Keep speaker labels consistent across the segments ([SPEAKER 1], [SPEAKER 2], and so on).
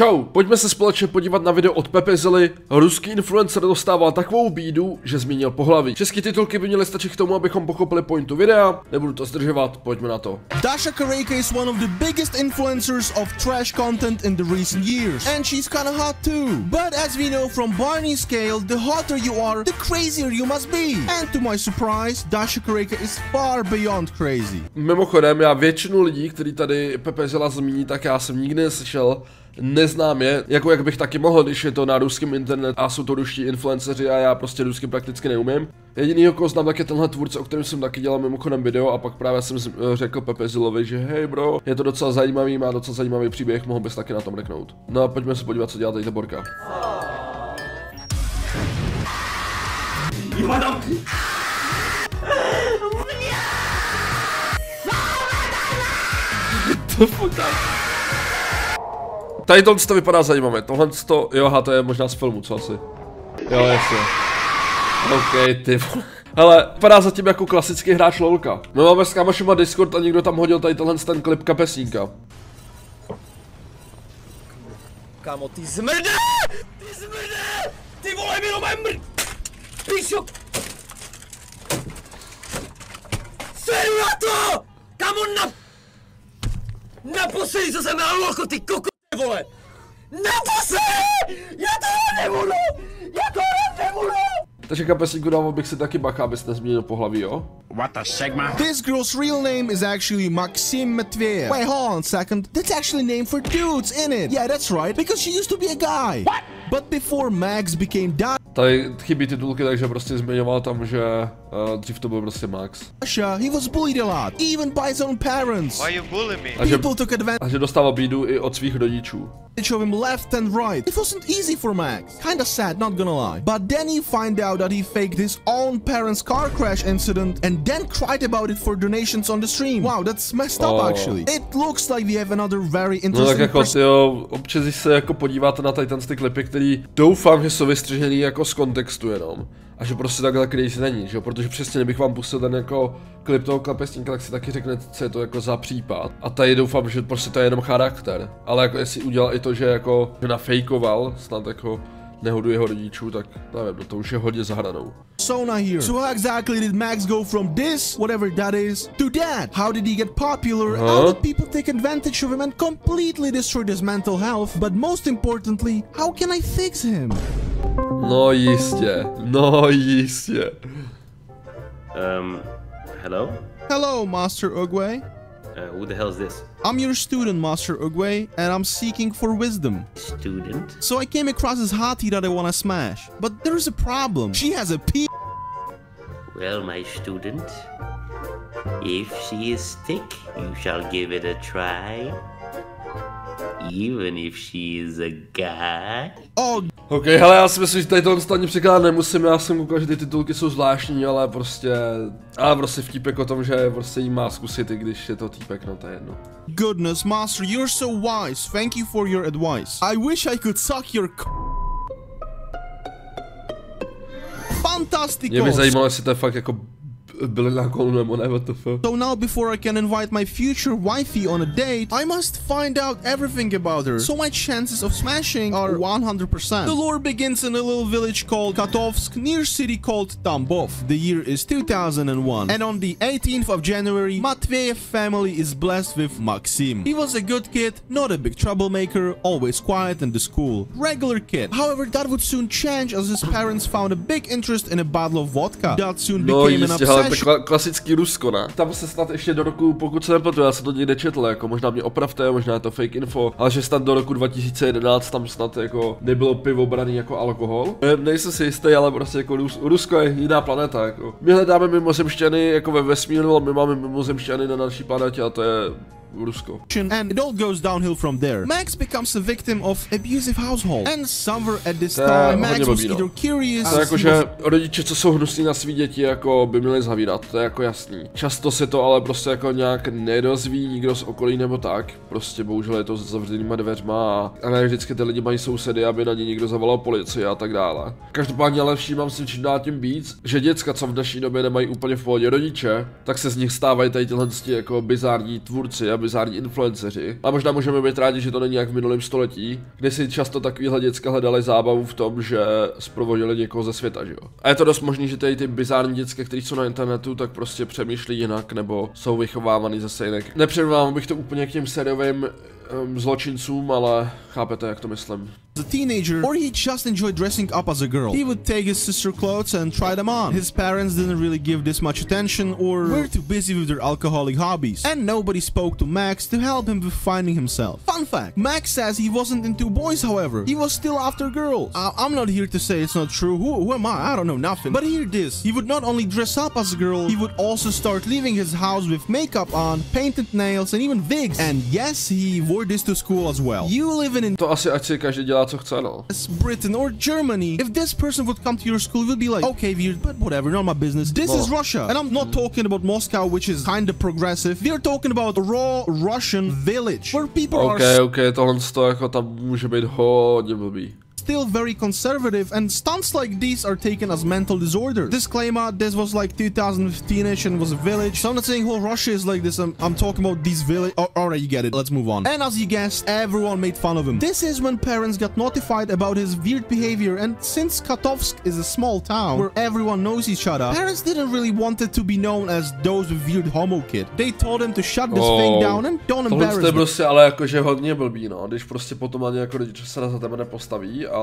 [SPEAKER 1] Čau, pojďme se společně podívat na video od POKRAČOVÁNÍ. Ruský influencer dostával takovou bídu, že změnil pohlaví. České titulky by měly stačit k tomu, abychom pochopili pointu videa. Nebudu to zdržovat, pojďme na to.
[SPEAKER 2] Yaký is one of the biggest influencers of trash content in the recent years. And she's kinda hot too. But as we know from Barney's scale, the hotter you are, the crazier you must be. And to my surprise, Yaký is far beyond crazy.
[SPEAKER 1] Mimochodem, já většinu lidí, kteří tady POKRAČOVÁNÍ zmíní, tak já jsem nikdy neslyšel. Neznám je, jako jak bych taky mohl, když je to na ruském internetu a jsou to ruští influenceři a já prostě rusky prakticky neumím. Jedinýho, koho znám, tak je tenhle tvůrce, o kterém jsem taky dělal mimochodem video a pak právě jsem řekl POKRAČOVÁNÍ, že hej bro, je to docela zajímavý, má docela zajímavý příběh, mohl bys taky na tom reknout. No a pojďme se podívat, co dělá tady ta borka. Tady to vypadá zajímavě, tohle to, jo, to je možná z filmu, co asi? Jo, jasně. OK, ty vole. Hele, vypadá zatím jako klasický hráč lolka. My máme s kámošema Discord a někdo tam hodil tady ten klip kapesníka.
[SPEAKER 3] Kámo, ty zmrde! Ty zmrde! Ty vole, mi nové Píšo! Seru na to! Kámo, naposledy, co jsem hrál lolko, ty koko, vole! Naposledy! Já to nebudu! Já to nebudu!
[SPEAKER 1] Takže kapesníku dával bych si taky bacha, abys nezměnil pohlaví, jo?
[SPEAKER 4] What the sigma?
[SPEAKER 2] This girl's real name is actually Maxim Matveyev. Wait, hold on a second. That's actually a name for dudes, innit? Yeah, that's right, because she used to be a guy. What? But before Max became
[SPEAKER 1] Tady chybí titulky, takže prostě zmiňoval tam, že dřív to byl prostě Max.
[SPEAKER 2] Dasha, he was bullied a lot, even by his own parents.
[SPEAKER 5] Why you bully me?
[SPEAKER 2] People took advantage
[SPEAKER 1] A že dostával bídu i od svých rodičů.
[SPEAKER 2] of him left and right. It wasn't easy for Max. Kinda sad, not gonna lie. But then he find out that he faked his own parents' car crash incident and then cried about it for donations on the stream. Wow, that's messed up actually. It looks like we have another very
[SPEAKER 1] No
[SPEAKER 2] interesting
[SPEAKER 1] tak jako jo, občas když se jako podíváte na tady ty klipy, který doufám, že jsou vystřižený jako z kontextu jenom. A že prostě takhle crazy není, že jo, protože přesně kdybych vám pustil ten jako klip toho kapesníka, tak si taky řeknete, co je to jako za případ. A tady doufám, že prostě to je jenom charakter. Ale jako jestli udělal i to, že jako že nafejkoval snad jako nehodu jeho rodičů, tak nevím, no to už je hodně za hranou.
[SPEAKER 2] Persona here. So how exactly did Max go from this, whatever that is, to that? How did he get popular? How did people take advantage of him and completely destroy his mental health? But most importantly, how can I fix him?
[SPEAKER 1] No jistě, no jistě.
[SPEAKER 6] Hello?
[SPEAKER 2] Hello, Master Ugwe.
[SPEAKER 6] Who the hell is this?
[SPEAKER 2] I'm your student, Master Ugwe, and I'm seeking for wisdom.
[SPEAKER 6] Student?
[SPEAKER 2] So I came across this hottie that I wanna smash. But there's a problem. She has a P.
[SPEAKER 6] Well, my student, if she is thick, you shall give it a try. Even if she is a guy.
[SPEAKER 2] Oh.
[SPEAKER 1] OK, hele, já si myslím, že tady to stejně překládat nemusím, já jsem koukal, že ty titulky jsou zvláštní, ale prostě vtípek o tom, že prostě jí má zkusit, i když je to týpek, no to je jedno.
[SPEAKER 2] Goodness, Master, you're so wise. Thank you for your advice. I wish I could suck your Fantastico!
[SPEAKER 1] Mě by zajímalo, jestli to je fakt jako byli na kolu nebo ne, what the fuck.
[SPEAKER 2] So now before I can invite my future wifey on a date, I must find out everything about her. So my chances of smashing are 100%. The lore begins in a little village called Katovsk, near city called Tambov. The year is 2001. And on the 18th of January, Matveyev family is blessed with Maxim. He was a good kid, not a big troublemaker, always quiet in the school. Regular kid. However, that would soon change as his parents found a big interest in a bottle of vodka. That soon became an obsession.
[SPEAKER 1] Klasický Rusko, ne? Tam se snad ještě do roku, pokud se nepletu, já jsem to někde četl, jako možná mě opravte, možná je to fake info, ale že snad do roku 2011 tam snad jako nebylo pivo braný jako alkohol. Nejsem si jistý, ale prostě jako Rusko je jiná planeta, jako. My hledáme mimozemšťany jako ve vesmíru, ale my máme mimozemšťany na naší planetě a to je Rusko.
[SPEAKER 2] And it all goes downhill from there. Max becomes a victim of abusive household. And somewhere at this time, Max was either curious.
[SPEAKER 1] To jakože rodiče, co jsou hnusní na svý děti, jako by měli zavírat, to je jako jasný. Často se to ale prostě jako nějak nedozví nikdo z okolí nebo tak. Prostě bohužel je to s zavřenýma dveřma a ne vždycky ty lidi mají sousedy, aby na ně někdo zavolal policii a tak dále. Každopádně ale všímám si čím dál tím víc, že děcka, co v dnešní době nemají úplně v pohodě rodiče, tak se z nich stávají tady tyhle jako bizární tvůrci. bizární influenceři. A možná můžeme být rádi, že to není jak v minulém století, kde si často takovýhle děcka hledali zábavu v tom, že zprovodili někoho ze světa, že jo. A je to dost možný, že tady ty bizární děcka, které jsou na internetu, tak prostě přemýšlí jinak nebo jsou vychovávaný zase jinak. Nepřirovnával bych to úplně k těm sériovým zločincům, ale chápete, jak to myslím.
[SPEAKER 2] As a teenager, or he just enjoyed dressing up as a girl. He would take his sister's clothes and try them on. His parents didn't really give this much attention or were too busy with their alcoholic hobbies. And nobody spoke to Max to help him with finding himself. Fun fact, Max says he wasn't into boys, however. He was still after girls. I'm not here to say it's not true. Who am I? I don't know nothing. But hear this. He would not only dress up as a girl, he would also start leaving his house with makeup on, painted nails and even wigs. And yes, he wore this to school as well. You living in
[SPEAKER 1] to asi ať si každý dělá co chce, no.
[SPEAKER 2] Britain or Germany, if this person would come to your school, you'd be like, okay, weird, but whatever, not my business. This is Russia, and I'm not talking about Moscow, which is kind of progressive. We're talking about a raw Russian village where people are
[SPEAKER 1] tohle jako tam může být hodně blbý.
[SPEAKER 2] Still very conservative, and stunts like these are taken as mental disorders. Disclaimer, this was like 2015ish and was a village, so I'm not saying whole Russia is like this. I'm talking about these village. Alright, you get it, let's move on. And as you guessed, everyone made fun of him. This is when parents got notified about his weird behavior, and since Katovsk is a small town where everyone knows each other, parents didn't really want it to be known as those with weird homo kid. They told him to shut this thing down and don't embarrass me.
[SPEAKER 1] To je prostě ale jakože hodně blbý, no, když prostě potom ani jako rodiče se za tebe nepostaví, ale...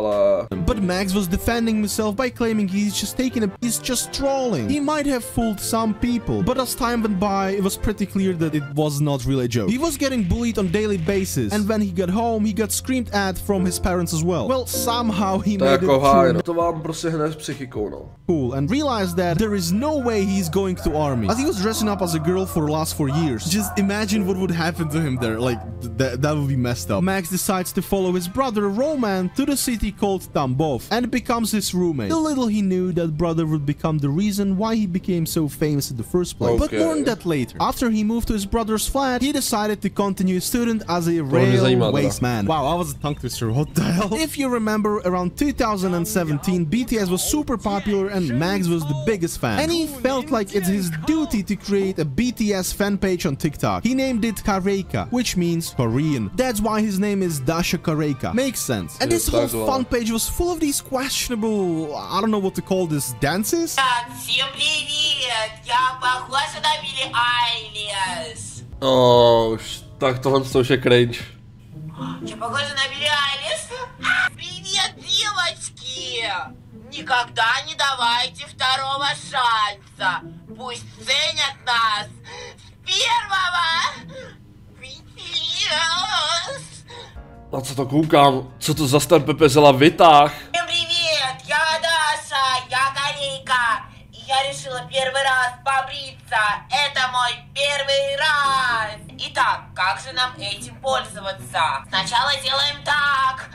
[SPEAKER 2] But Max was defending himself by claiming he's just trolling. He might have fooled some people, but as time went by, it was pretty clear that it was not really a joke. He was getting bullied on daily basis, and when he got home, he got screamed at from his parents as well. Well, somehow he made it through.
[SPEAKER 1] No. To vám prostě hned s psychikou, no.
[SPEAKER 2] Cool, and realized that there is no way he's going to army, as he was dressing up as a girl for the last 4 years. Just imagine what would happen to him there, like, that would be messed up. Max decides to follow his brother Roman to the city called Tambov and becomes his roommate. Little he knew that brother would become the reason why he became so famous in the first place. But more on that later. After he moved to his brother's flat, he decided to continue student as a railways man. Wow, I was a tongue twister. What the hell? If you remember, around 2017, BTS was super popular and Max was the biggest fan. And he felt like it's his duty to create a BTS fan page on TikTok. He named it Kareika, which means Korean. That's why his name is Dasha Kareika. Makes sense. And this whole fun page was full of these questionable, I don't know what to call this, dances?
[SPEAKER 3] Всем привет! Я похожа на Билли Айлиш.
[SPEAKER 1] Tak tohle už je cringe.
[SPEAKER 3] Я похожа на Билли Айлиш? Привет, девочки! Никогда не давайте второго шанса. Пусть ценят нас с первого.
[SPEAKER 1] Na co to koukám? Co to za ten Pepezela vytáh?
[SPEAKER 3] Всем привет! Я Даша, я Корейка. И я решила первый раз побриться. Это мой первый раз. Итак, как же нам этим пользоваться? Сначала делаем так.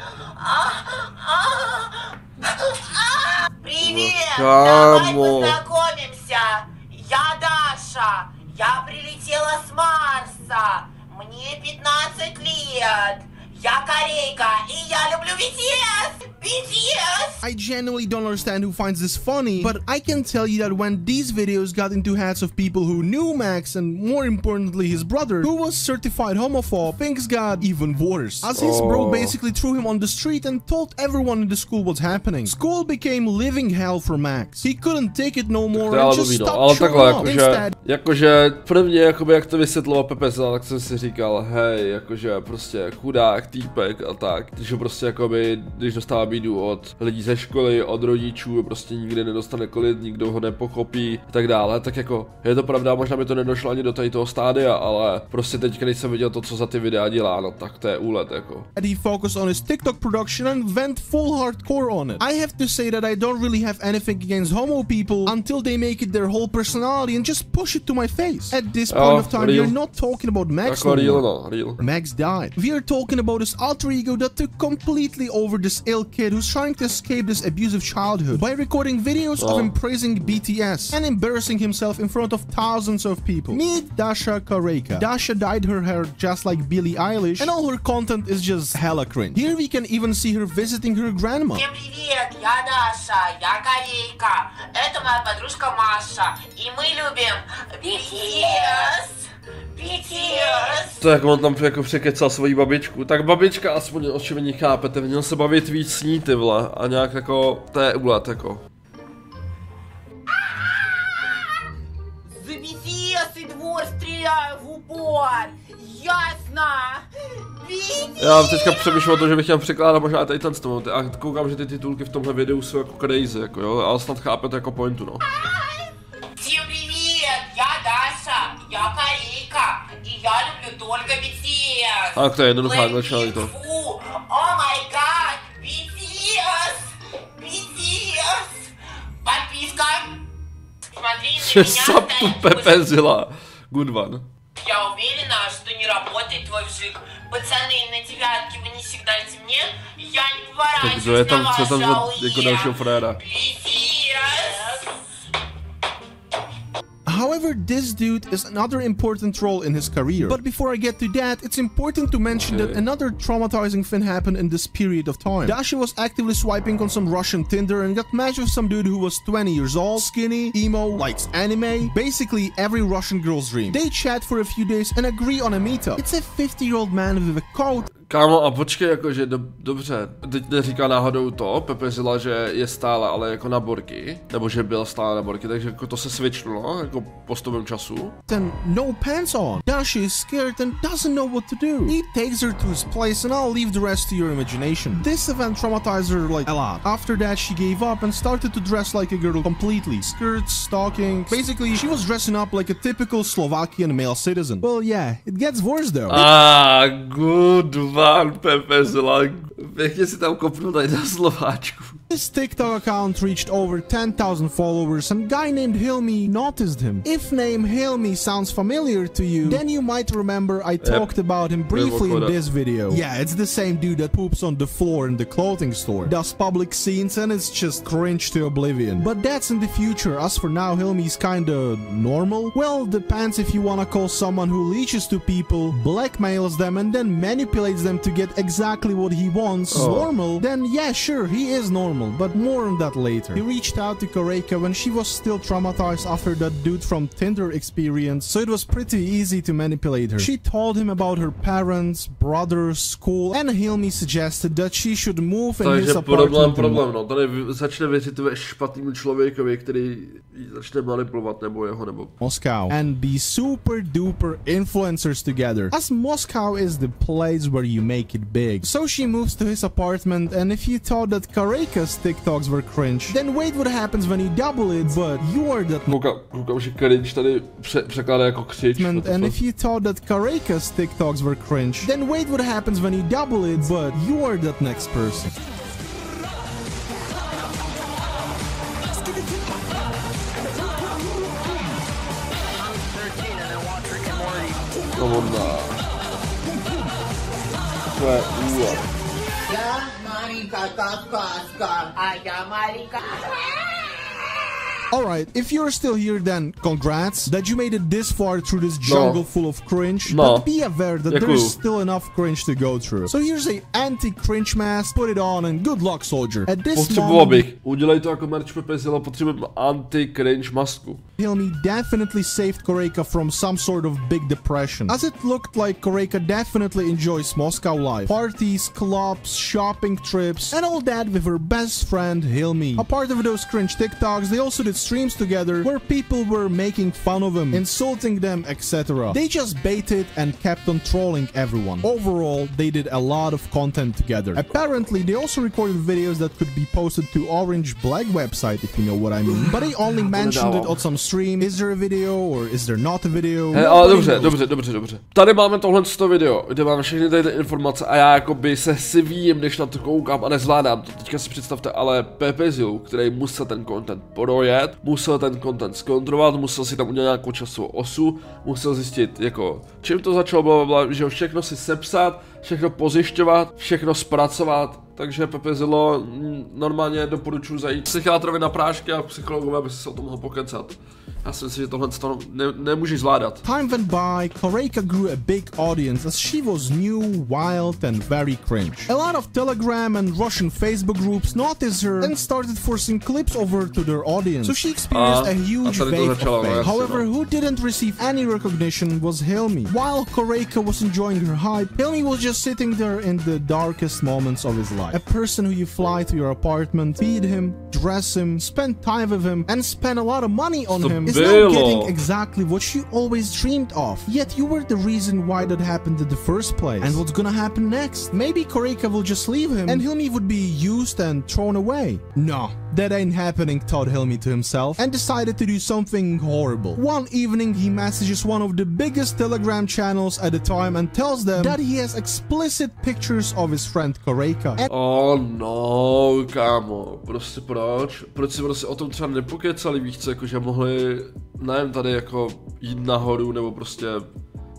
[SPEAKER 3] Привет! Давай познакомимся. Я Даша. Я прилетела с Марса. Мне 15 лет. Я Корейка, и я люблю BTS! BTS!
[SPEAKER 2] I genuinely don't understand who finds this funny, but I can tell you that when these videos got into hands of people who knew Max and more importantly his brother, who was certified homophobe, things got even worse. As his bro basically threw him on the street and told everyone in the school what's happening. School became living hell for Max. He couldn't take it no more and just stopped showing up. Instead,
[SPEAKER 1] jakože prvně, jakoby jak to vysvětloval Pepezela, tak jsem si říkal, hej, jakože prostě chudák týpek a tak, že prostě jakoby, když dostává bídu od lidí ze školy, od rodičů, prostě nikdy nedostane klid, nikdo ho nepochopí a tak dále, tak jako je to pravda, možná by to nedošlo ani do tady toho stádia, ale prostě teď, když jsem viděl to, co za ty videa dělá, no tak to je úlet jako.
[SPEAKER 2] He focused on his TikTok production and went full hardcore on it. I have to say that I don't really have anything against homo people until they make it their whole personality and just push it to my face. At this point of time, we're not talking about Max no more.
[SPEAKER 1] Real.
[SPEAKER 2] Max died. We are talking about his alter ego that took completely over this ill kid who's trying to escape this abusive childhood by recording videos of him praising BTS and embarrassing himself in front of thousands of people. Meet Dasha Kareika. Dasha dyed her hair just like Billie Eilish and all her content is just hella cringe. Here we can even see her visiting her grandma.
[SPEAKER 3] Всем привет, я Даша, я Корейка. Это моя подружка Маша. И мы любим BTS.
[SPEAKER 1] To jak on tam jako překecal svoji babičku. Tak babička aspoň očividně chápete, měl se bavit víc s ní, ty vole. A nějak jako, to je úlet jako. Já teďka přemýšlím o tom, že bych chtěl překládat možná tady ten stom. A koukám, že ty titulky v tomhle videu jsou jako crazy, jako jo, ale snad chápete jako pointu, no.
[SPEAKER 3] Всем привет, я Даша, я корейка, и я люблю только BTS.
[SPEAKER 1] A to je jednoduchá, začali to.
[SPEAKER 3] Oh my god, BTS, BTS, подписка. Смотри на меня,
[SPEAKER 1] Sub tu pepezila. Good one.
[SPEAKER 3] Я уверена, что не работает твой вжик. Пацаны, на девятке вы не сигналите мне, я не поворачиваюсь на ваши ауе.
[SPEAKER 2] However, this dude is another important role in his career. But before I get to that, it's important to mention that another traumatizing thing happened in this period of time. Dasha was actively swiping on some Russian Tinder and got matched with some dude who was 20 years old, skinny, emo, likes anime, basically every Russian girl's dream. They chat for a few days and agree on a meetup. It's a 50-year-old man with a coat.
[SPEAKER 1] Kámo, a počkej, jakože dobře, teď neříká náhodou to, pepezila, že je stále, ale jako na borky, nebo že byl stále na borky, takže jako to se switchnulo, jako postupem času.
[SPEAKER 2] And no pants on. Dasha is scared and doesn't know what to do. He takes her to his place and I'll leave the rest to your imagination. This event traumatized her like a lot. After that, she gave up and started to dress like a girl completely. Skirts, stockings. Basically, she was dressing up like a typical Slovakian male citizen. Well, yeah, it gets worse though.
[SPEAKER 1] Ah, good one. Pepezila, pěkně si tam kopnul tady na Slováčku.
[SPEAKER 2] His TikTok account reached over 10,000 followers and guy named Hilmi noticed him. If name Hilmi sounds familiar to you, then you might remember I talked about him briefly in this video. Yeah, it's the same dude that poops on the floor in the clothing store, does public scenes and it's just cringe to oblivion. But that's in the future, as for now Hilmi's kinda normal. Well, depends if you wanna call someone who leeches to people, blackmails them and then manipulates them to get exactly what he wants normal, then yeah, sure, he is normal, but more on that later. He reached out to Korejka when she was still traumatized after that dude from Tinder experience, so it was pretty easy to manipulate her. She told him about her parents, brothers, school, and Hilmi suggested that she should move in his apartment.
[SPEAKER 1] Problém, no, tady začne věřit špatnému člověkovi, který začne manipulovat nebo jeho nebo
[SPEAKER 2] Moscow and be super duper influencers together, as Moscow is the place where you make it big. So she moves to his apartment, and if you thought that Korejka's TikToks were cringe, then wait what happens when you double it, but you are that
[SPEAKER 1] koukám, že cringe tady překládá jako křič.
[SPEAKER 2] And if you thought that Korejka's TikToks were cringe, then wait what happens when you double it, but you are that next person.
[SPEAKER 1] Come on now.
[SPEAKER 3] Я маленькая какашка, а я маленькая.
[SPEAKER 2] Alright, if you're still here, then congrats that you made it this far through this jungle full of cringe, but be aware that there's still enough cringe to go through. So here's a anti-cringe mask, put it on and good luck, soldier. At this moment,
[SPEAKER 1] udělej to jako merch Pepezila, potřebujeme anti-cringe masku.
[SPEAKER 2] Hilmi definitely saved Korejka from some sort of big depression, as it looked like Korejka definitely enjoys Moscow life. Parties, clubs, shopping trips, and all that with her best friend Hilmi. A part of those cringe TikToks, they also did streams together where people were making fun of him, insulting them, etc. They just baited and kept on trolling everyone. Overall, they did a lot of content together. Apparently, they also recorded videos that could be posted to Orange Black website, if you know what I mean. But they only mentioned it on some stream. Is there a video or is there not a video?
[SPEAKER 1] Ale dobře. Tady máme tohle video, kde máme všechny tady informace a já jakoby se sivím, když na to koukám a nezvládám to. Teďka si představte ale Pepezilu, který musel ten content projet, musel ten content zkontrolovat, musel si tam udělat nějakou časovou osu, musel zjistit jako čím to začalo, blablabla, že všechno si sepsat, všechno pozjišťovat, všechno zpracovat Takže PPZilo normálně doporučuji zajít psychiatrovi na prášky a psychologové, aby se o tom mohl pokecat. Já si myslím, že tohle nemůžeš zvládat.
[SPEAKER 2] Time went by, Korejka grew a big audience as she was new, wild and very cringe. A lot of Telegram and Russian Facebook groups noticed her and started forcing clips over to their audience. So she experienced a huge wave of fame. However, who didn't receive any recognition was Hilmi. While Korejka was enjoying her hype, Hilmi was just sitting there in the darkest moments of his life. A person who you fly to your apartment, feed him, dress him, spend time with him, and spend a lot of money on him is now getting exactly what you always dreamed of. Yet you were the reason why that happened in the first place. And what's gonna happen next? Maybe Korejka will just leave him and Hilmi would be used and thrown away. No, that ain't happening, thought Hilmi to himself, and decided to do something horrible. One evening he messages one of the biggest Telegram channels at the time and tells them that he has explicit pictures of his friend Korejka.
[SPEAKER 1] Oh no, kámo, prostě proč? Proč si prostě o tom třeba nepokecali, víš co, jakože mohli nevím, tady jako jít nahoru nebo prostě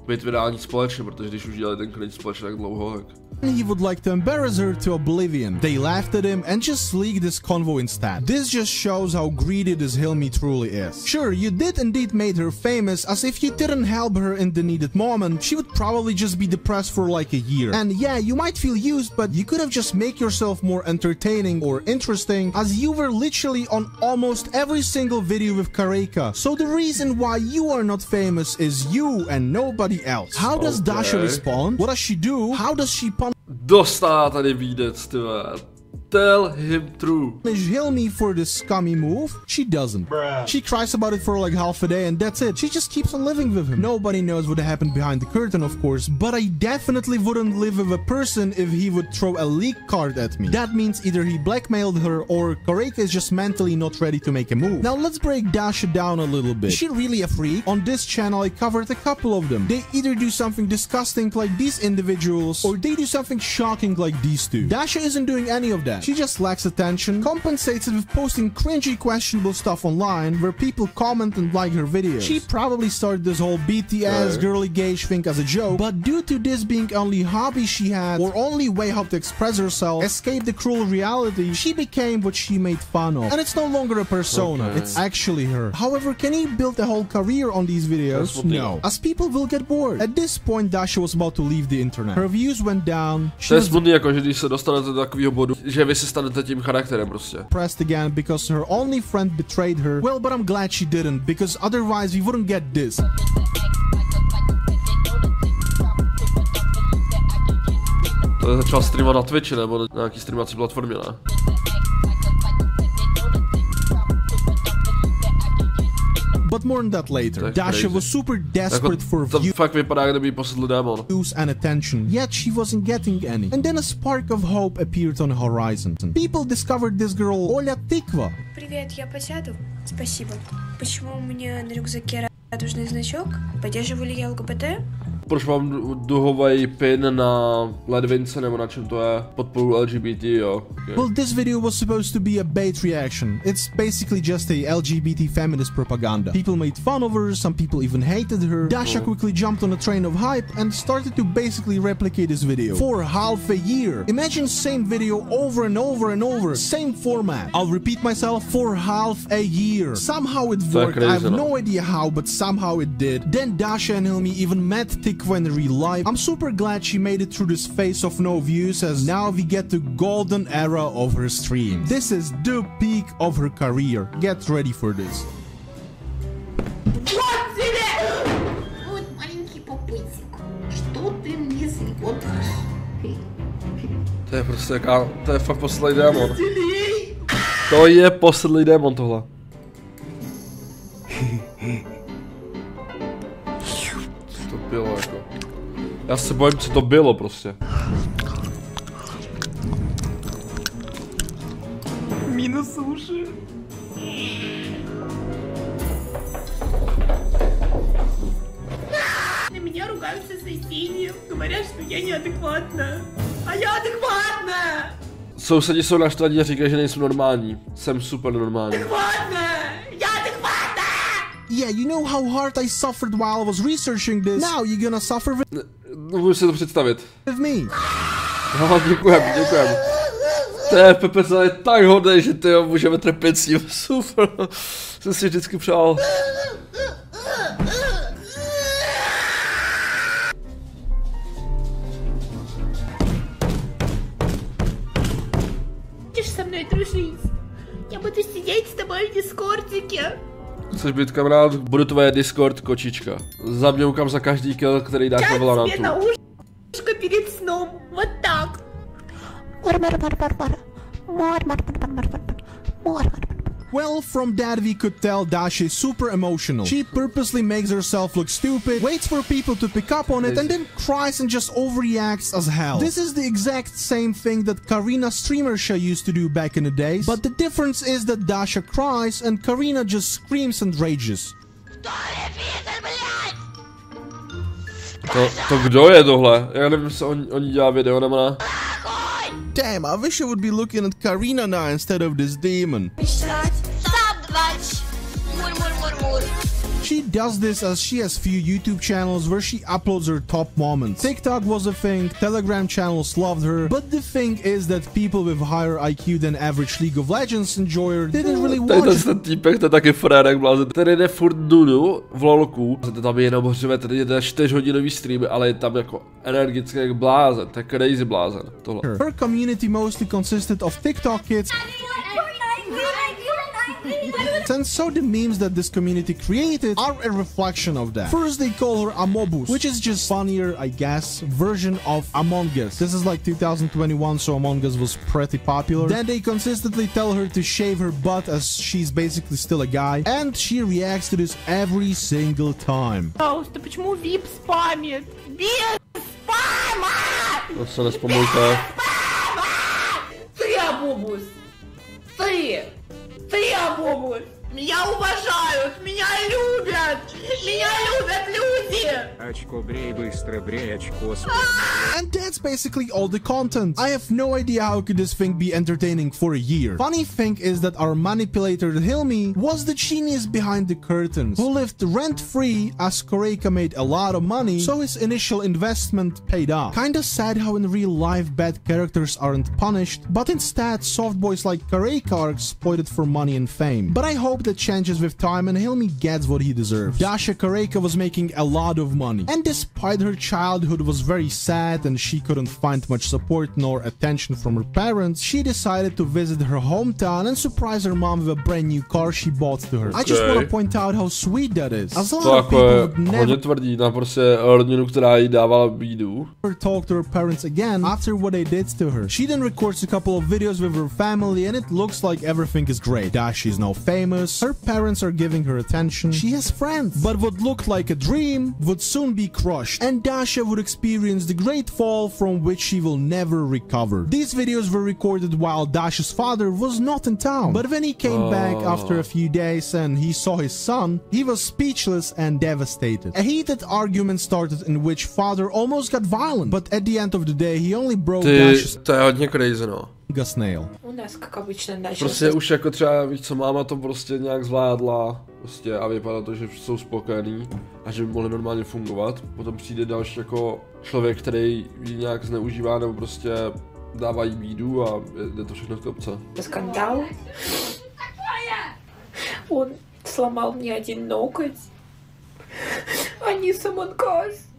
[SPEAKER 1] být vydání společně, protože když už dělali ten klid společně tak dlouho, tak...
[SPEAKER 2] He would like to embarrass her to oblivion. They laughed at him and just leaked this convo instead. This just shows how greedy this Hilmi truly is. Sure, you did indeed made her famous, as if you didn't help her in the needed moment, she would probably just be depressed for like a year. And yeah, you might feel used, but you could have just made yourself more entertaining or interesting, as you were literally on almost every single video with Korejka. So the reason why you are not famous is you and nobody else. How does Dasha respond? What does she do? How does she punish
[SPEAKER 1] Dostává tady výdec, tyhle. Tell him true.
[SPEAKER 2] Hilmi for this scummy move? She doesn't. Bruh. She cries about it for like half a day and that's it. She just keeps on living with him. Nobody knows what happened behind the curtain, of course, but I definitely wouldn't live with a person if he would throw a leak card at me. That means either he blackmailed her or Korejka is just mentally not ready to make a move. Now let's break Dasha down a little bit. Is she really a freak? On this channel I covered a couple of them. They either do something disgusting like these individuals or they do something shocking like these two. Dasha isn't doing any of that. She just lacks attention, compensates it with posting cringy, questionable stuff online where people comment and like her videos. She probably started this whole BTS girly gauge thing as a joke, but due to this being only hobby she had or only way how to express herself, escape the cruel reality, she became what she made fun of. And it's no longer a persona, it's actually her. However, can you build a whole career on these videos? No, as people will get bored. At this point, Dasha was about to leave the internet. Her views went down.
[SPEAKER 1] To je smutný, jako že když se dostanete do takového bodu, že vy se stanete tím charakterem prostě.
[SPEAKER 2] Pressed again because her only friend betrayed her. Well, but I'm glad she didn't, because otherwise we wouldn't get this.
[SPEAKER 1] To začal streamovat na Twitchi nebo na nějaký streamací platformě, ne?
[SPEAKER 2] But more on that later. Dasha was super desperate for views and attention, yet she wasn't getting any. And then a spark of hope appeared on the horizon. People discovered this girl, Оля Тыква.
[SPEAKER 4] Привет, я посяду? Спасибо. Почему у меня на рюкзаке радужный значок? Поддерживаю ли я ЛГБТ?
[SPEAKER 1] Proč mám duhový pin na ledvince nebo na čem to je? Podporu LGBT, jo. Okay.
[SPEAKER 2] Well, this video was supposed to be a bait reaction. It's basically just a LGBT feminist propaganda. People made fun of her, some people even hated her. Dasha quickly jumped on a train of hype and started to basically replicate this video for half a year. Imagine same video over and over and over, same format. I'll repeat myself, for half a year. Somehow it worked. I have no idea how, but somehow it did. Then Dasha and Hilmi even met in real life. I'm super glad she made it through this phase of no views, as now we get the golden era of her stream. This is the peak of her career. Get ready for this.
[SPEAKER 3] Вот тебе! Вот маленький попытик. Что ты мне смотришь?
[SPEAKER 1] To je prostě jaká, to je fakt posedlý démon. To je posedlý démon tohle. To bylo jako. Já se bojím, co to bylo prostě.
[SPEAKER 3] Минус уши. На меня ругаются соседи, говорят, что я неадекватна. А я адекватна!
[SPEAKER 1] Sousedi jsou naštvaní a říkají, že nejsou normální. Jsem super normální.
[SPEAKER 3] Adekvátna! Já adekvátna!
[SPEAKER 2] Yeah, you know how hard I suffered while I was researching this. Now you're gonna suffer
[SPEAKER 1] Můžu si to představit.
[SPEAKER 2] with me.
[SPEAKER 1] No, děkujem. Pepe je tak hodný, že ty ho můžeme trpět s ním. Super. Jsem si vždycky přál.
[SPEAKER 5] Будешь со мной дружить? Я буду сидеть с тобой в дискордике.
[SPEAKER 1] Chceš být kamarád? Budu tvoje Discord kočička. Zamňoukám za každý kill, který dáš na Valorantu.
[SPEAKER 5] На ушко перед сном. Вот так.
[SPEAKER 2] Well, from that we could tell Dasha is super emotional. She purposely makes herself look stupid, waits for people to pick up on it, and then cries and just overreacts as hell. This is the exact same thing that Karina Streamersha used to do back in the days, but the difference is that Dasha cries and Karina just screams and rages.
[SPEAKER 1] To kdo je tohle? Já nevím, co oni dělá video, nemá.
[SPEAKER 2] Damn, I wish I would be looking at Karina now instead of this demon. She does this as she has few YouTube channels where she uploads her top moments. TikTok was a thing, Telegram channels loved her, but the thing is that people with higher IQ than average League of Legends enjoyer didn't really watch.
[SPEAKER 1] Ten týpek, to je taky frérek blázen. Ten jde furt dudu v lolku. To tam je jenom hřive, tady je 4hodinový streamy, ale je tam jako energický jak blázen. To je crazy blázen. Tohle.
[SPEAKER 2] Her community mostly consisted of TikTok kids. And so the memes that this community created are a reflection of that. First they call her Amobus, which is just funnier, I guess, version of Among Us. This is like 2021, so Among Us was pretty popular. Then they consistently tell her to shave her butt as she's basically still a guy, and she reacts to this every single time.
[SPEAKER 5] Пожалуйста, почему VIP спамит? Без спама!
[SPEAKER 1] To se nespomůjte.
[SPEAKER 5] Ты, Амобус! Ты, Амобус! Меня уважают, меня любят люди!
[SPEAKER 7] Очко брей, быстро брей, очко.
[SPEAKER 2] And that's basically all the content. I have no idea how could this thing be entertaining for a year. Funny thing is that our manipulator Hilmi was the genius behind the curtains, who lived rent-free as Koreika made a lot of money, so his initial investment paid off. Kinda sad how in real life bad characters aren't punished, but instead soft boys like Koreika are exploited for money and fame. But I hope that changes with time and Hilmi gets what he deserves. Dasha Koreika was making a lot of money, and despite her childhood was very sad and she couldn't find much support nor attention from her parents, she decided to visit her hometown and surprise her mom with a brand new car she bought to her. I just want to point out how sweet that is. As a lot of people would never
[SPEAKER 1] tvrdí na prostě rodinu, která jí dávala bídu.
[SPEAKER 2] Talk to her parents again after what they did to her. She then records a couple of videos with her family and it looks like everything is great. Dasha is now famous, her parents are giving her attention, she has friends. But what looked like a dream would soon be crushed, and Dasha would experience the great fall from which she will never recover. These videos were recorded while Dasha's father was not in town, but when he came back after a few days and he saw his son, he was speechless and devastated. A heated argument started in which father almost got violent, but at the end of the day he only broke Dasha's
[SPEAKER 1] To je hodně crazy, no.
[SPEAKER 2] nail.
[SPEAKER 5] У нас, как обычно, начался.
[SPEAKER 1] Prostě už jako třeba, víš co, máma to prostě nějak zvládla prostě a vypadá to, že jsou spokojení a že by mohli normálně fungovat. Potom přijde další jako člověk, který ji nějak zneužívá nebo prostě dává jí bídu a jde to všechno z kopce.
[SPEAKER 5] Скандал. Он сломал мне один ноготь. Они самонказ.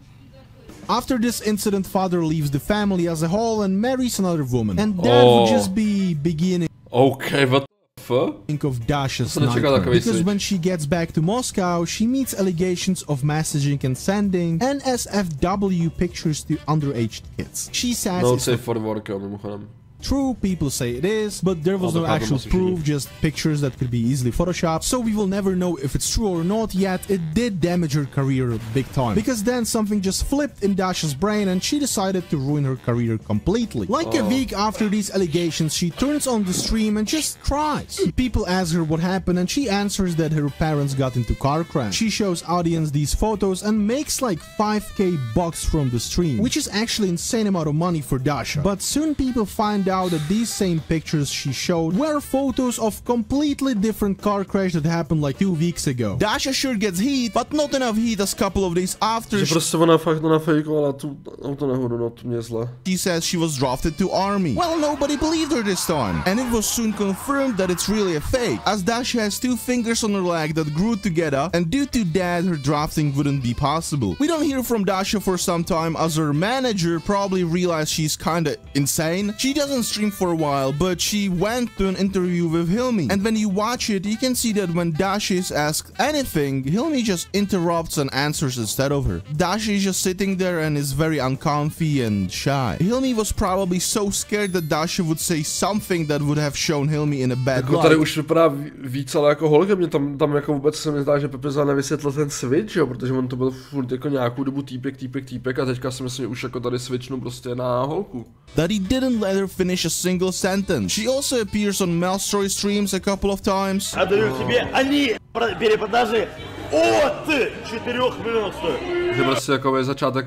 [SPEAKER 2] After this incident, father leaves the family as a whole and marries another woman. And that would just be beginning
[SPEAKER 1] Okay, what the fuck?
[SPEAKER 2] of Dasha's nightmare. Because when she gets back to Moscow, she meets allegations of messaging and sending NSFW pictures to underage kids. She says
[SPEAKER 1] No
[SPEAKER 2] it's
[SPEAKER 1] safe for work, mimochodem.
[SPEAKER 2] true, people say it is, but there was no actual proof, just pictures that could be easily photoshopped, so we will never know if it's true or not, yet it did damage her career big time. Because then something just flipped in Dasha's brain and she decided to ruin her career completely. Like a week after these allegations, she turns on the stream and just cries. People ask her what happened and she answers that her parents got into car crash. She shows audience these photos and makes like 5k bucks from the stream, which is actually insane amount of money for Dasha. But soon people find out out that these same pictures she showed were photos of completely different car crash that happened like 2 weeks ago. Dasha sure gets heat, but not enough heat as couple of days after
[SPEAKER 1] prostě ona fakt nafejkovala tu autonehodu, no to mě zle.
[SPEAKER 2] She says she was drafted to army. Well, nobody believed her this time, and it was soon confirmed that it's really a fake, as Dasha has 2 fingers on her leg that grew together, and due to that her drafting wouldn't be possible. We don't hear from Dasha for some time, as her manager probably realized she's kinda insane. She doesn't stream for a while, but she went to an interview with Hilmi, and when you watch it, you can see that when Dasha is asked anything, Hilmi just interrupts and answers instead of her. Dasha is just sitting there and is very uncomfy and shy. Hilmi was probably so scared that Dasha would say something that would have shown Hilmi in a bad
[SPEAKER 1] Jako
[SPEAKER 2] light.
[SPEAKER 1] tady už vypadá víc, ale jako holka, mě tam jako vůbec se mi zdá, že Pepeza nevysvětlil ten switch, jo, protože on to byl furt jako nějakou dobu týpek a teďka si myslím, že už jako tady switchnu prostě na holku.
[SPEAKER 2] That he didn't let her finish a single sentence. She also appears on Melstory streams a couple of times.
[SPEAKER 8] Отдаю тебе, они перепродажи от 4 миллионов стоят.
[SPEAKER 1] Že prostě jako je začátek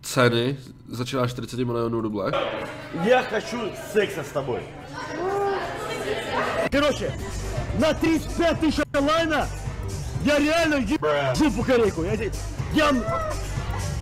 [SPEAKER 1] ceny, začíná 40 milionů rublech.
[SPEAKER 8] Я хочу секса с тобой. Короче, на 35 тысяч лайна я реально ебу по корейку. Я...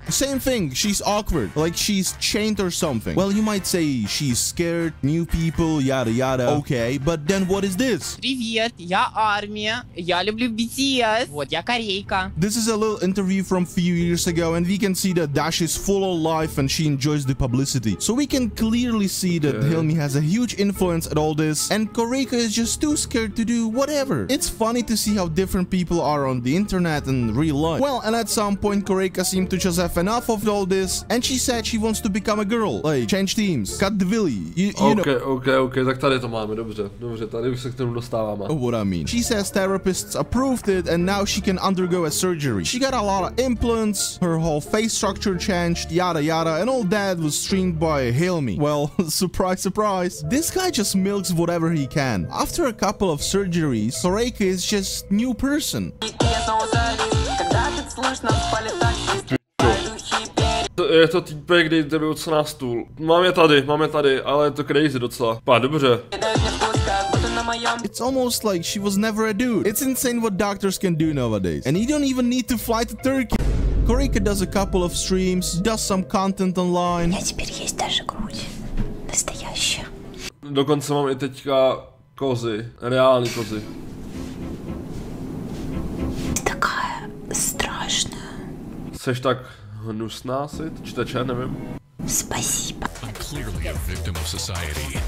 [SPEAKER 2] Same thing, she's awkward, like she's chained or something. Well, you might say she's scared, new people, yada yada. Okay, but then what is this?
[SPEAKER 9] Привет, я армия, я люблю BTS, вот я корейка.
[SPEAKER 2] This is a little interview from a few years ago, and we can see that Dash is full of life and she enjoys the publicity. So we can clearly see that Hilmi has a huge influence at all this, and Koreyka is just too scared to do whatever. It's funny to see how different people are on the internet and real life. Well, and at some point Koreyka seemed to just have enough of all this, and she said she wants to become a girl, like change teams, cut the willy, you know.
[SPEAKER 1] Okay, tak tady to máme, dobře, tady už se k tomu dostáváme.
[SPEAKER 2] What I mean. She says therapists approved it, and now she can undergo a surgery. She got a lot of implants, her whole face structure changed, yada yada, and all that was streamed by Hilmi. Well, surprise, surprise. This guy just milks whatever he can. After a couple of surgeries, Koreyka is just new person.
[SPEAKER 1] Je to týpek, kdy jde docela na stůl. Máme tady, ale je to crazy docela. Pá, dobře.
[SPEAKER 2] It's almost like she was never a dude. It's insane what doctors can do nowadays. And you don't even need to fly to Turkey. Koreyka does a couple of streams, does some content online.
[SPEAKER 4] У меня теперь есть даже грудь. Настоящая.
[SPEAKER 1] Dokonce mám i teďka kozy, reální kozy.
[SPEAKER 4] Ты такая страшная.
[SPEAKER 1] Seš tak hnusná asi, čteče, nevím.
[SPEAKER 4] Спасибо.
[SPEAKER 10] I'm clearly a victim of society.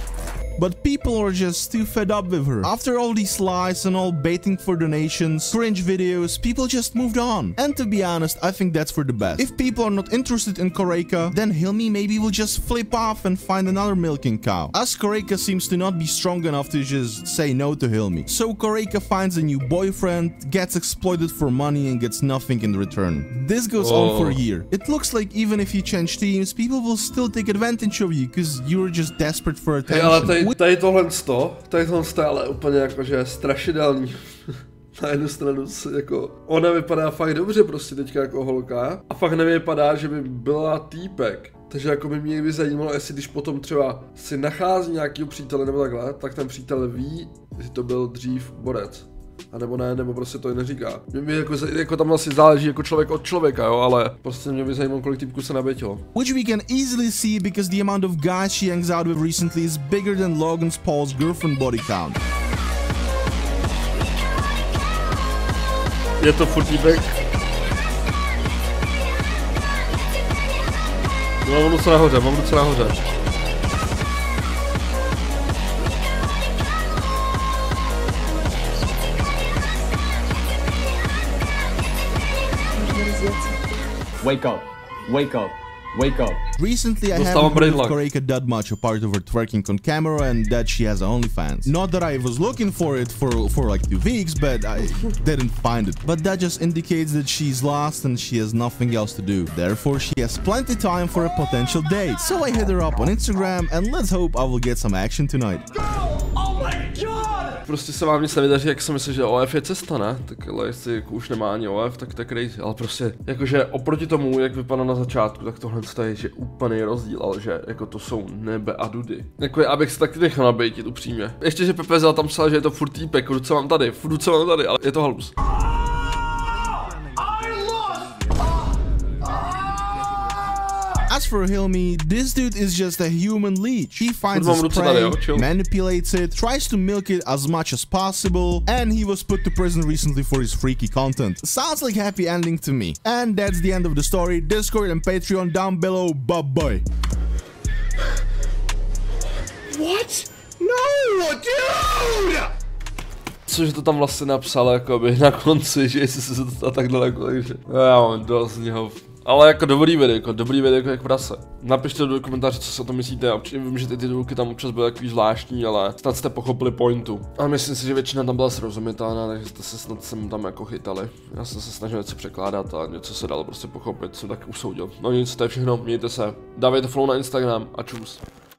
[SPEAKER 2] But people are just too fed up with her. After all these lies and all baiting for donations, cringe videos, people just moved on. And to be honest, I think that's for the best. If people are not interested in Koreyka, then Hilmi maybe will just flip off and find another milking cow. As Koreyka seems to not be strong enough to just say no to Hilmi. So Koreyka finds a new boyfriend, gets exploited for money and gets nothing in return. This goes on for a year. It looks like even if you change teams, people will still take advantage of you because you're just desperate for attention.
[SPEAKER 1] Tady tohle je ale úplně jakože strašidelný. Na jednu stranu jako, ona vypadá fakt dobře prostě teďka jako holka a fakt nevypadá, že by byla týpek. Takže jako by mě zajímalo, jestli když potom třeba si nachází nějakýho přítele nebo takhle, tak ten přítel ví, že to byl dřív borec. A nebo ne, nebo prostě to i neříká. Mě jako tam vlastně záleží jako člověk od člověka, jo, ale prostě mě by zajímalo, kolik týpků se nabětilo.
[SPEAKER 2] Which we can easily see because the amount of guys she hangs out with recently is bigger than Logan Paul's girlfriend body count.
[SPEAKER 1] Je to furt týpek. No, mám docela nahoře.
[SPEAKER 11] Wake up, wake up, wake up.
[SPEAKER 2] Recently, I haven't heard of Koreyka that much apart of her twerking on camera and that she has OnlyFans. Not that I was looking for it for like 2 weeks, but I didn't find it. But that just indicates that she's lost and she has nothing else to do. Therefore, she has plenty time for a potential date. So I hit her up on Instagram and let's hope I will get some action tonight.
[SPEAKER 8] Oh my god!
[SPEAKER 1] prostě se vám nic nevydaří, jak jsem myslel, že OF je cesta, ne? Tak ale jestli jako už nemá ani OF, tak to je crazy, ale prostě, jakože oproti tomu, jak vypadá na začátku, tak tohle je že úplný rozdíl, ale že jako to jsou nebe a dudy. Jako abych se taky nechal nabejtit upřímně. Ještě, že PPZ tam psal, že je to furt týpek, ruce mám tady, ale je to halus.
[SPEAKER 2] As for Hilmi, this dude is just a human leech. He finds his prey, manipulates it, tries to milk it as much as possible, and he was put to prison recently for his freaky content. Sounds like a happy ending to me. And that's the end of the story. Discord and Patreon down below. Bye-bye.
[SPEAKER 1] What? No, dude! Cože to tam vlastně napsal, jakoby na konci, že jestli se to tak daleko, takže já mám dost z něho. Ale jako dobrý video jak prase. Napište do komentáře, co si o tom myslíte. Vím, že ty titulky tam občas byly takový zvláštní, ale snad jste pochopili pointu. A myslím si, že většina tam byla srozumitelná, takže to se snad sem tam jako chytali. Já jsem se snažil něco překládat a něco se dalo prostě pochopit, jsem tak usoudil. No nic, to je všechno, mějte se. Dávejte follow na Instagram a čus.